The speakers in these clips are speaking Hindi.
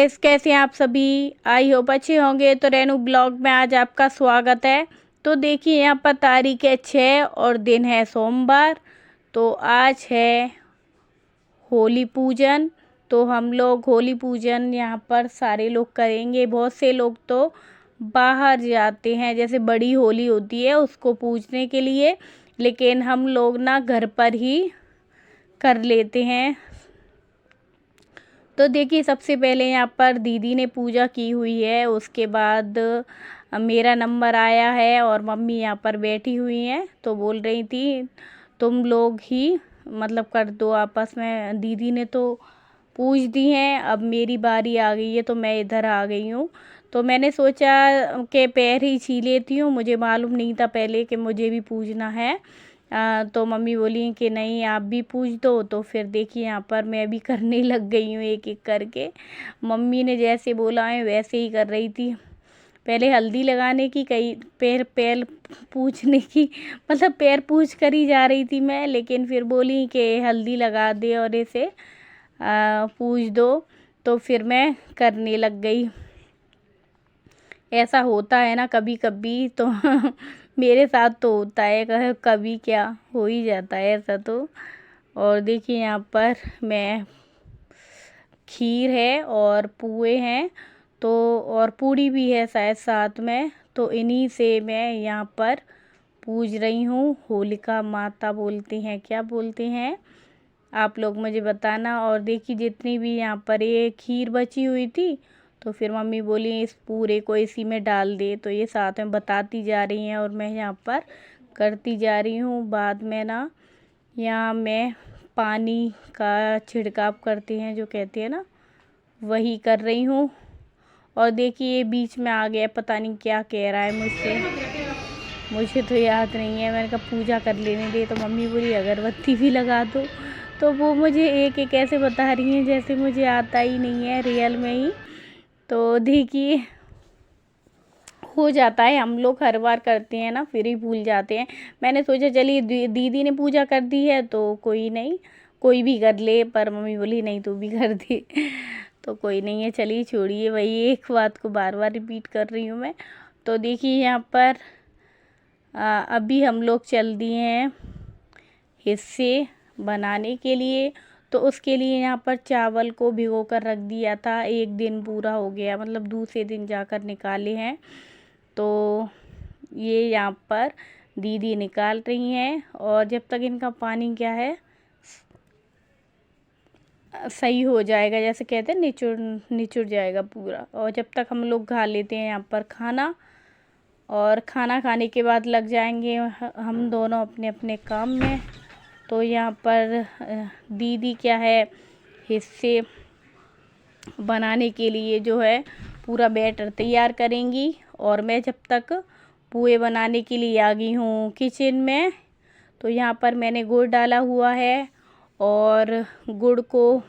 गाइस, कैसे हैं आप सभी। आई होप अच्छे होंगे। तो रेनू ब्लॉग में आज आपका स्वागत है। तो देखिए यहाँ पर तारीख है 6 और दिन है सोमवार। तो आज है होली पूजन। तो हम लोग होली पूजन यहाँ पर सारे लोग करेंगे। बहुत से लोग तो बाहर जाते हैं, जैसे बड़ी होली होती है उसको पूजने के लिए, लेकिन हम लोग ना घर पर ही कर लेते हैं। तो देखिए सबसे पहले यहाँ पर दीदी ने पूजा की हुई है, उसके बाद मेरा नंबर आया है और मम्मी यहाँ पर बैठी हुई हैं। तो बोल रही थी तुम लोग ही मतलब कर दो आपस में। दीदी ने तो पूछ दी हैं, अब मेरी बारी आ गई है तो मैं इधर आ गई हूँ। तो मैंने सोचा कि पैर ही छी लेती हूँ, मुझे मालूम नहीं था पहले कि मुझे भी पूजना है। तो मम्मी बोली कि नहीं आप भी पूछ दो। तो फिर देखिए यहाँ पर मैं भी करने लग गई हूँ एक एक करके। मम्मी ने जैसे बोला है वैसे ही कर रही थी। पहले हल्दी लगाने की, कई पैर पैर पूछने की, मतलब पैर पूछ कर ही जा रही थी मैं, लेकिन फिर बोली कि हल्दी लगा दे और इसे पूछ दो। तो फिर मैं करने लग गई। ऐसा होता है ना कभी कभी तो मेरे साथ तो होता है, कभी क्या हो ही जाता है ऐसा तो। और देखिए यहाँ पर मैं खीर है और पुए हैं, तो और पूड़ी भी है शायद साथ में। तो इन्हीं से मैं यहाँ पर पूज रही हूँ। होलिका माता बोलते हैं, क्या बोलते हैं आप लोग मुझे बताना। और देखिए जितनी भी यहाँ पर ये खीर बची हुई थी, तो फिर मम्मी बोली इस पूरे को इसी में डाल दे। तो ये साथ में बताती जा रही हैं और मैं यहाँ पर करती जा रही हूँ। बाद में ना यहाँ मैं पानी का छिड़काव करते हैं जो कहते हैं ना, वही कर रही हूँ। और देखिए ये बीच में आ गया, पता नहीं क्या कह रहा है मुझसे, मुझे तो याद नहीं है। मैंने कहा पूजा कर लेने दे, तो मम्मी बोली अगरबत्ती भी लगा दो। तो वो मुझे एक एक ऐसे बता रही हैं जैसे मुझे आता ही नहीं है रियल में ही। तो देखिए हो जाता है, हम लोग हर बार करते हैं ना फिर ही भूल जाते हैं। मैंने सोचा चलिए दीदी ने पूजा कर दी है तो कोई नहीं, कोई भी कर ले, पर मम्मी बोली नहीं तू भी कर दे। तो कोई नहीं है, चलिए छोड़िए, वही एक बात को बार बार रिपीट कर रही हूँ मैं। तो देखिए यहाँ पर अभी हम लोग चल दिए हैं हिस्से बनाने के लिए। तो उसके लिए यहाँ पर चावल को भिगो कर रख दिया था, एक दिन पूरा हो गया, मतलब दूसरे दिन जाकर निकाले हैं। तो ये यहाँ पर दीदी निकाल रही हैं, और जब तक इनका पानी क्या है सही हो जाएगा, जैसे कहते हैं निचुड़ निचुड़ जाएगा पूरा। और जब तक हम लोग खा लेते हैं यहाँ पर खाना, और खाना खाने के बाद लग जाएंगे हम दोनों अपने अपने काम में। तो यहाँ पर दीदी क्या है हिस्से बनाने के लिए जो है पूरा बैटर तैयार करेंगी, और मैं जब तक पुए बनाने के लिए आ गई हूँ किचन में। तो यहाँ पर मैंने गुड़ डाला हुआ है, और गुड़ को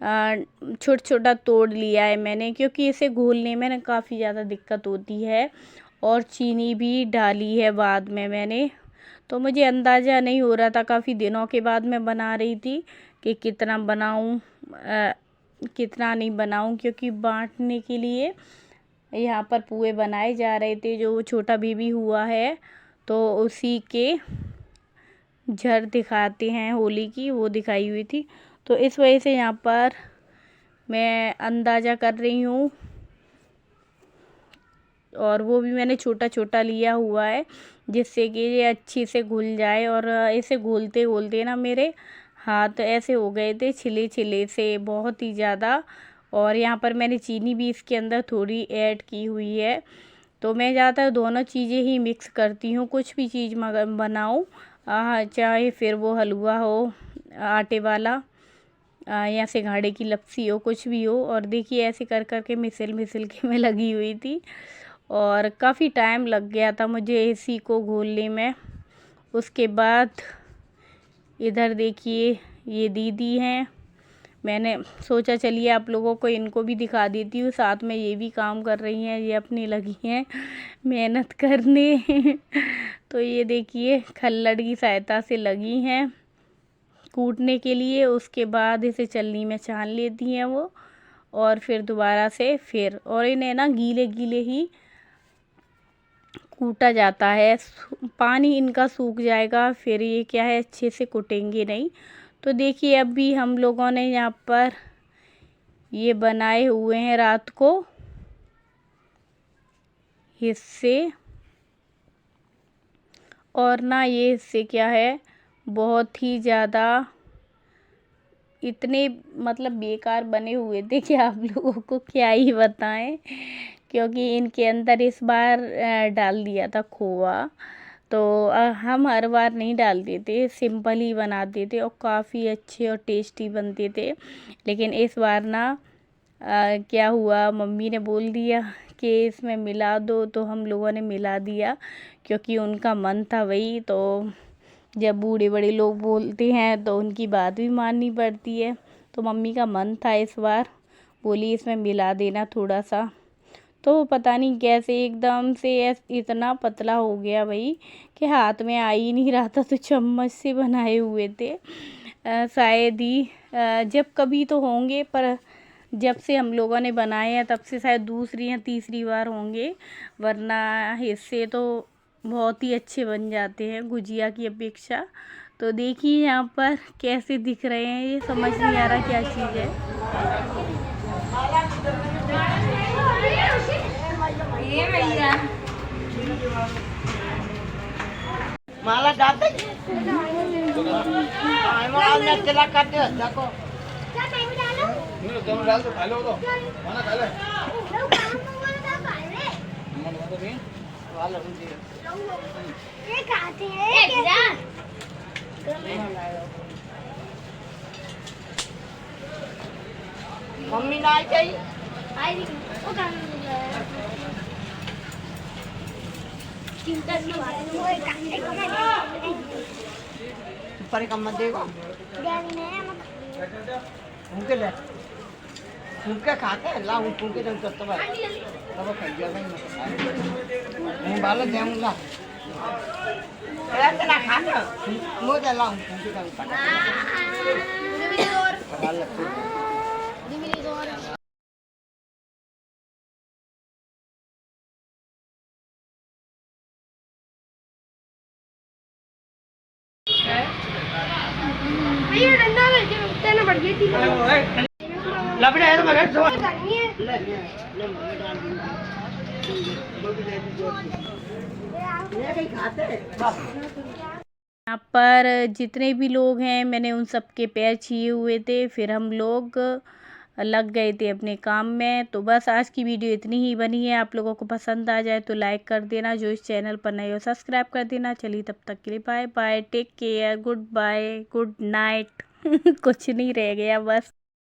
छोटा छोटा तोड़ लिया है मैंने, क्योंकि इसे घोलने में ना काफ़ी ज़्यादा दिक्कत होती है। और चीनी भी डाली है बाद में मैंने। तो मुझे अंदाज़ा नहीं हो रहा था, काफ़ी दिनों के बाद मैं बना रही थी कि कितना बनाऊं कितना नहीं बनाऊं, क्योंकि बांटने के लिए यहाँ पर पुए बनाए जा रहे थे। जो छोटा बेबी हुआ है तो उसी के झर दिखाते हैं होली की, वो दिखाई हुई थी। तो इस वजह से यहाँ पर मैं अंदाज़ा कर रही हूँ, और वो भी मैंने छोटा छोटा लिया हुआ है जिससे कि ये अच्छे से घुल जाए। और इसे घोलते घोलते ना मेरे हाथ ऐसे हो गए थे छिले छिले से, बहुत ही ज़्यादा। और यहाँ पर मैंने चीनी भी इसके अंदर थोड़ी ऐड की हुई है। तो मैं ज़्यादातर दोनों चीज़ें ही मिक्स करती हूँ, कुछ भी चीज़ मगर बनाऊँ, चाहे फिर वो हलवा हो आटे वाला या सिंघाड़े की लपसी हो, कुछ भी हो। और देखिए ऐसे कर कर के मिसल मिसल के मैं लगी हुई थी, और काफ़ी टाइम लग गया था मुझे इसी को घोलने में। उसके बाद इधर देखिए ये दीदी हैं, मैंने सोचा चलिए आप लोगों को इनको भी दिखा देती हूँ, साथ में ये भी काम कर रही हैं, ये अपनी लगी हैं मेहनत करने। तो ये देखिए खल्लड़ की सहायता से लगी हैं कूटने के लिए। उसके बाद इसे चलनी में छान लेती हैं वो, और फिर दोबारा से फिर, और इन्हें ना गीले गीले ही कूटा जाता है। पानी इनका सूख जाएगा, फिर ये क्या है अच्छे से कुटेंगे नहीं। तो देखिए अभी हम लोगों ने यहाँ पर ये बनाए हुए हैं रात को हिस्से, और ना ये हिस्से क्या है बहुत ही ज़्यादा इतने मतलब बेकार बने हुए थे कि आप लोगों को क्या ही बताएं, क्योंकि इनके अंदर इस बार डाल दिया था खोआ। तो हम हर बार नहीं डालते थे, सिंपल ही बनाते थे और काफ़ी अच्छे और टेस्टी बनते थे। लेकिन इस बार ना क्या हुआ, मम्मी ने बोल दिया कि इसमें मिला दो, तो हम लोगों ने मिला दिया क्योंकि उनका मन था वही। तो जब बूढ़े बड़े लोग बोलते हैं तो उनकी बात भी माननी पड़ती है। तो मम्मी का मन था इस बार, बोली इसमें मिला देना थोड़ा सा। तो पता नहीं कैसे एकदम से इतना पतला हो गया भाई कि हाथ में आ ही नहीं रहा था। तो चम्मच से बनाए हुए थे शायद ही जब कभी तो होंगे, पर जब से हम लोगों ने बनाए हैं तब से शायद दूसरी या तीसरी बार होंगे, वरना हिस्से तो बहुत ही अच्छे बन जाते हैं गुजिया की अपेक्षा। तो देखिए यहाँ पर कैसे दिख रहे हैं, ये समझ नहीं आ रहा क्या चीज़ है। माला डालते चला करते हो देखो तुम डाल तो खा लो, तो खाना खा ले मम्मी ना आई चाहिए पर कम मत देखो उनके ले उनके खाते हैं ला उनके जब करते हैं तब खाइए नहीं बाल जाऊंगा ऐसे ना खाना मुझे ला उनके जब पटा ये डंडा लेके तेने बढ़ गई थी लपड़े है तो मगर सो यहाँ पर जितने भी लोग हैं मैंने उन सब के पैर छुए हुए थे, फिर हम लोग लग गए थे अपने काम में। तो बस आज की वीडियो इतनी ही बनी है, आप लोगों को पसंद आ जाए तो लाइक कर देना, जो इस चैनल पर नए हो सब्सक्राइब कर देना। चलिए तब तक के लिए bye bye, take care, goodbye, good night कुछ नहीं रह गया बस।